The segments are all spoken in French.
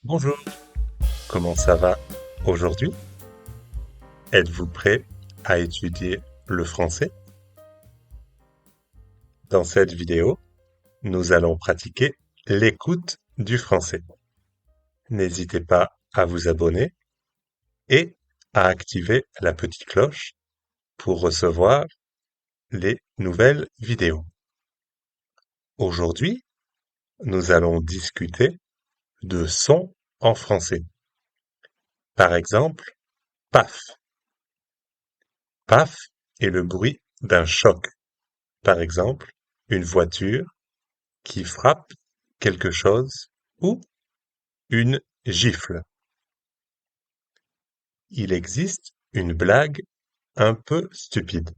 Bonjour, comment ça va aujourd'hui? Êtes-vous prêt à étudier le français? Dans cette vidéo, nous allons pratiquer l'écoute du français. N'hésitez pas à vous abonner et à activer la petite cloche pour recevoir les nouvelles vidéos. Aujourd'hui, nous allons discuter de sons en français. Par exemple, paf. Paf est le bruit d'un choc. Par exemple, une voiture qui frappe quelque chose ou une gifle. Il existe une blague un peu stupide.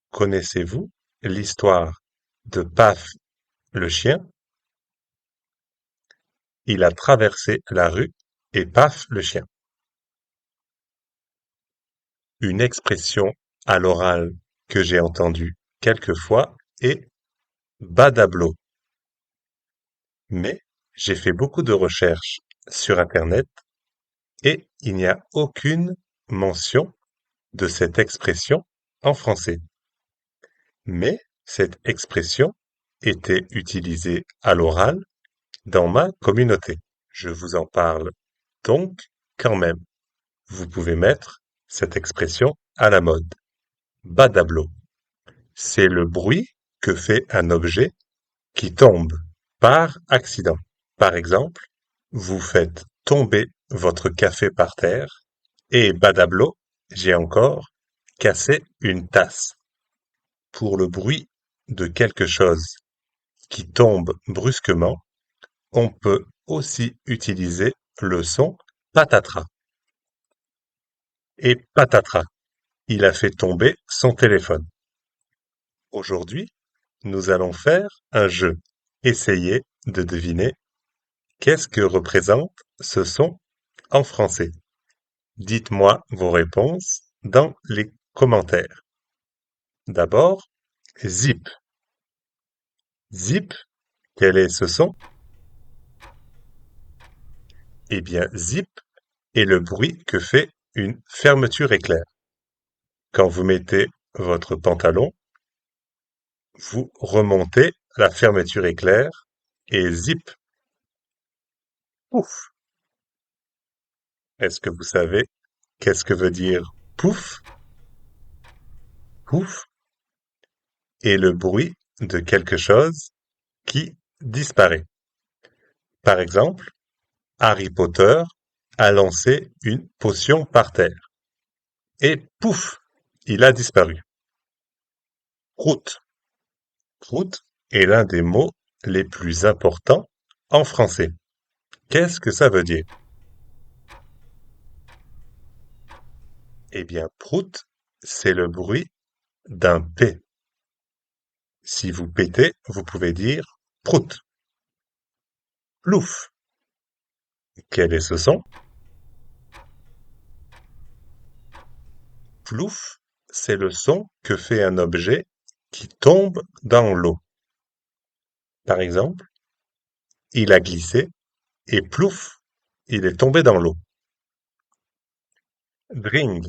Connaissez-vous l'histoire de Paf le chien? Il a traversé la rue et paf le chien. Une expression à l'oral que j'ai entendue quelquefois est badablo. Mais j'ai fait beaucoup de recherches sur Internet et il n'y a aucune mention de cette expression en français. Mais cette expression était utilisée à l'oral dans ma communauté. Je vous en parle donc quand même. Vous pouvez mettre cette expression à la mode. Badablo. C'est le bruit que fait un objet qui tombe par accident. Par exemple, vous faites tomber votre café par terre et badablo, j'ai encore cassé une tasse. Pour le bruit de quelque chose qui tombe brusquement, on peut aussi utiliser le son patatras. Et patatras, il a fait tomber son téléphone. Aujourd'hui, nous allons faire un jeu. Essayez de deviner qu'est-ce que représente ce son en français. Dites-moi vos réponses dans les commentaires. D'abord, zip. Zip, quel est ce son? Eh bien, zip est le bruit que fait une fermeture éclair. Quand vous mettez votre pantalon, vous remontez la fermeture éclair et zip, pouf. Est-ce que vous savez qu'est-ce que veut dire pouf? Pouf est le bruit de quelque chose qui disparaît. Par exemple, Harry Potter a lancé une potion par terre et pouf, il a disparu. Prout. Prout est l'un des mots les plus importants en français. Qu'est-ce que ça veut dire? Eh bien, prout, c'est le bruit d'un P. Si vous pétez, vous pouvez dire prout. Plouf. Quel est ce son? Plouf, c'est le son que fait un objet qui tombe dans l'eau. Par exemple, il a glissé et plouf, il est tombé dans l'eau. Dring.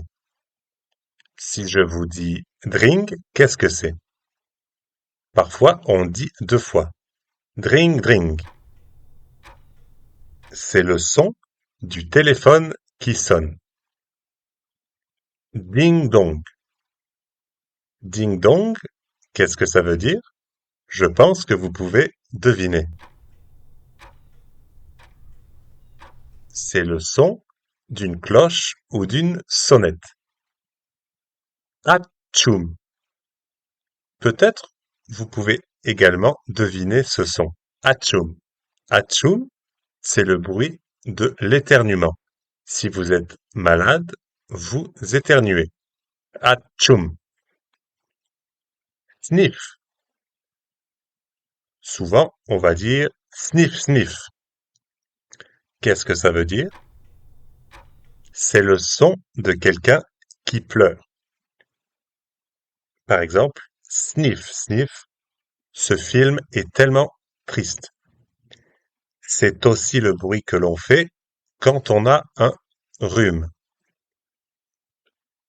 Si je vous dis dring, qu'est-ce que c'est? Parfois, on dit deux fois. Dring, dring. C'est le son du téléphone qui sonne. Ding dong. Ding dong, qu'est-ce que ça veut dire? Je pense que vous pouvez deviner. C'est le son d'une cloche ou d'une sonnette. Atchoum. Peut-être vous pouvez également deviner ce son. Atchoum. Atchoum, c'est le bruit de l'éternuement. Si vous êtes malade, vous éternuez. Atchoum. Sniff. Souvent, on va dire sniff sniff. Qu'est-ce que ça veut dire? C'est le son de quelqu'un qui pleure. Par exemple, sniff sniff. Ce film est tellement triste. C'est aussi le bruit que l'on fait quand on a un rhume.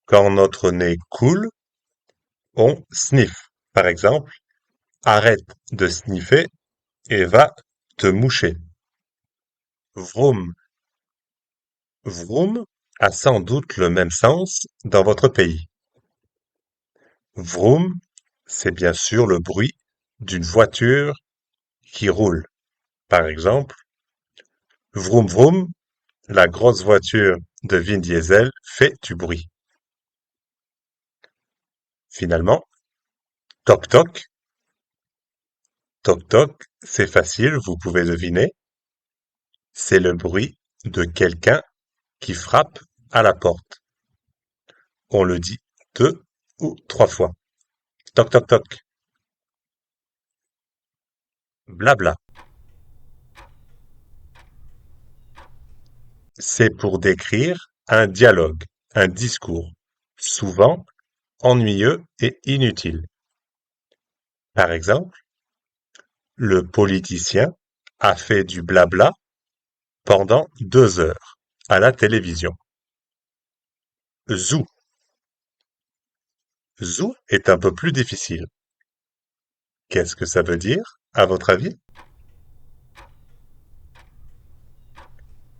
Quand notre nez coule, on sniffe. Par exemple, arrête de sniffer et va te moucher. Vroom. Vroom a sans doute le même sens dans votre pays. Vroom, c'est bien sûr le bruit d'une voiture qui roule. Par exemple, vroom vroom, la grosse voiture de Vin Diesel fait du bruit. Finalement, toc toc, toc toc, c'est facile, vous pouvez deviner. C'est le bruit de quelqu'un qui frappe à la porte. On le dit 2 ou 3 fois. Toc toc toc. Blabla. C'est pour décrire un dialogue, un discours, souvent ennuyeux et inutile. Par exemple, le politicien a fait du blabla pendant 2 heures à la télévision. Zou. Zou est un peu plus difficile. Qu'est-ce que ça veut dire, à votre avis?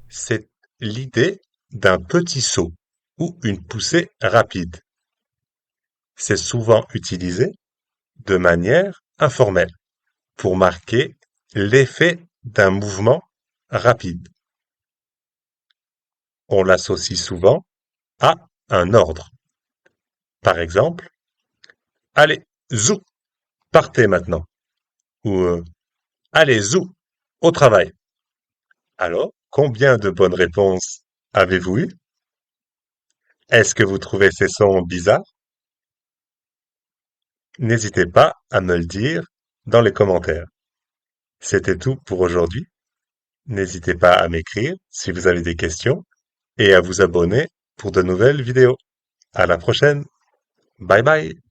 C'est l'idée d'un petit saut ou une poussée rapide. C'est souvent utilisé de manière informelle pour marquer l'effet d'un mouvement rapide. On l'associe souvent à un ordre. Par exemple, allez, zou, partez maintenant. Ou allez, zou, au travail. Alors, combien de bonnes réponses avez-vous eu? Est-ce que vous trouvez ces sons bizarres? N'hésitez pas à me le dire dans les commentaires. C'était tout pour aujourd'hui. N'hésitez pas à m'écrire si vous avez des questions et à vous abonner pour de nouvelles vidéos. À la prochaine. Bye bye.